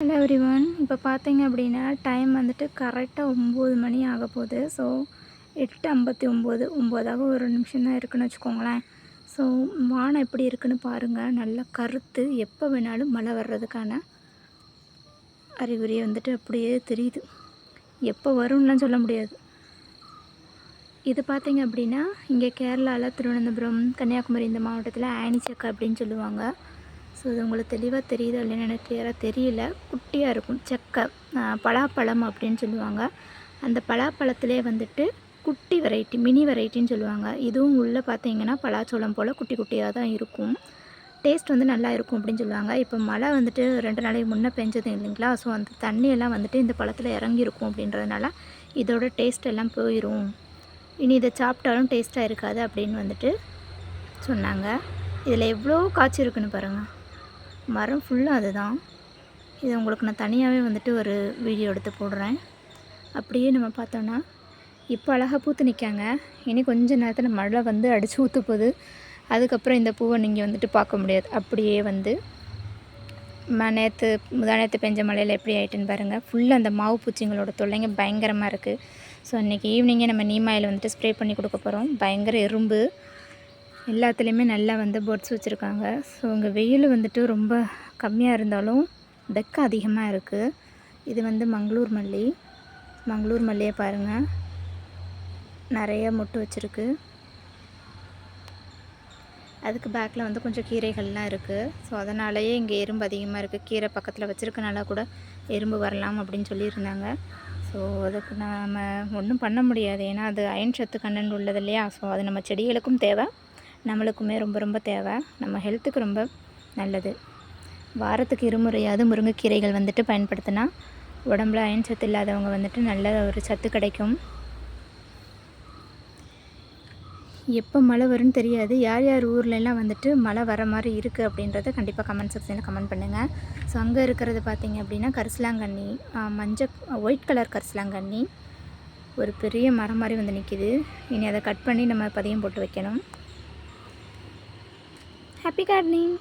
Hello everyone. இப்போ பார்த்தீங்க அப்படின்னா டைம் வந்துட்டு கரெக்டாக 9 மணி ஆக போகுது. ஸோ 8:59 9ஆக ஒரு நிமிஷம் தான் இருக்குன்னு வச்சுக்கோங்களேன். ஸோ வானம் எப்படி இருக்குன்னு பாருங்கள். நல்லா கருத்து எப்போ வேணாலும் மழை வர்றதுக்கான அறிகுறி வந்துட்டு அப்படியே தெரியுது. எப்போ வரும்லாம் சொல்ல முடியாது. இது பார்த்தீங்க அப்படின்னா இங்கே கேரளாவில் திருவனந்தபுரம், கன்னியாகுமரி இந்த மாவட்டத்தில் ஆனிச்சக்கை அப்படின்னு சொல்லுவாங்க. ஸோ இது உங்களுக்கு தெளிவாக தெரியுது இல்லைன்னு எனக்கு கிளியராக தெரியல. குட்டியாக இருக்கும் செக்கை, பலாப்பழம் அப்படின்னு சொல்லுவாங்க. அந்த பலாப்பழத்திலே வந்துட்டு குட்டி வெரைட்டி, மினி வெரைட்டின்னு சொல்லுவாங்க. இதுவும் உள்ளே பார்த்தீங்கன்னா பலாச்சோளம் போல் குட்டி குட்டியாக தான் இருக்கும். டேஸ்ட் வந்து நல்லா இருக்கும் அப்படின்னு சொல்லுவாங்க. இப்போ மழை வந்துட்டு 2 நாளைக்கு முன்னே பெஞ்சது இல்லைங்களா? ஸோ அந்த தண்ணியெல்லாம் வந்துட்டு இந்த பழத்தில் இறங்கியிருக்கும் அப்படின்றதுனால இதோட டேஸ்ட் எல்லாம் போயிடும். இனி இதை சாப்பிட்டாலும் டேஸ்ட்டாக இருக்காது அப்படின்னு வந்துட்டு சொன்னாங்க. இதில் எவ்வளோ காய்ச்சி இருக்குன்னு பாருங்கள். மரம் ஃபுல்லாக அதுதான். இது உங்களுக்கு நான் தனியாகவே வந்துட்டு ஒரு வீடியோ எடுத்து போடுறேன். அப்படியே நம்ம பார்த்தோன்னா இப்போ அழகாக பூத்து நிற்காங்க. இனி கொஞ்சம் நேரத்தில் மழை வந்து அடித்து ஊற்ற போகுது. அதுக்கப்புறம் இந்த பூவை நீங்கள் வந்துட்டு பார்க்க முடியாது. அப்படியே வந்து முந்தானேற்று பெஞ்ச மழையில் எப்படி ஆகிட்டுன்னு பாருங்கள். ஃபுல்லாக அந்த மாவு பூச்சிங்களோட தொல்லைங்க பயங்கரமாக இருக்குது. ஸோ இன்றைக்கி ஈவினிங்கே நம்ம நீம் ஆயில் வந்துட்டு ஸ்ப்ரே பண்ணி கொடுக்க போகிறோம். பயங்கர எறும்பு எல்லாத்துலேயுமே நல்லா வந்து பேர்ட்ஸ் வச்சுருக்காங்க. ஸோ இங்கே வெயில் வந்துட்டு ரொம்ப கம்மியாக இருந்தாலும் வெக்கம் அதிகமாக இருக்குது. இது வந்து மங்களூர் மல்லியை பாருங்கள், நிறைய மொட்டு வச்சுருக்கு. அதுக்கு பேக்கில் வந்து கொஞ்சம் கீரைகள்லாம் இருக்குது. ஸோ அதனாலேயே இங்கே எறும்பு அதிகமாக இருக்குது. கீரை பக்கத்தில் வச்சுருக்கனால கூட எறும்பு வரலாம் அப்படின்னு சொல்லியிருந்தாங்க. ஸோ அதுக்கு நம்ம ஒன்றும் பண்ண முடியாது. ஏன்னா அது அயன் சத்து கண்டென்ட் உள்ளது இல்லையா? ஸோ அது நம்ம செடிகளுக்கும் தேவை, நம்மளுக்குமே ரொம்ப ரொம்ப தேவை. நம்ம ஹெல்த்துக்கு ரொம்ப நல்லது. வாரத்துக்கு 2 முறையாவது முருங்கைக்கீரைகள் வந்துட்டு பயன்படுத்தினா உடம்புல அயன் சத்து இல்லாதவங்க வந்துட்டு நல்ல ஒரு சத்து கிடைக்கும். எப்போ மழை வரும்னு தெரியாது. யார் யார் ஊர்லெலாம் வந்துட்டு மழை வர மாதிரி இருக்குது அப்படின்றத கண்டிப்பாக கமெண்ட் செக்ஷனில் கமெண்ட் பண்ணுங்கள். ஸோ அங்கே இருக்கிறது பார்த்திங்க அப்படின்னா கரிசலாங்கண்ணி, ஒயிட் கலர் கரிசலாங்கண்ணி ஒரு பெரிய மரம் மாதிரி வந்து நிற்கிது. இனி அதை கட் பண்ணி நம்ம பதியம் போட்டு வைக்கணும். Happy gardening.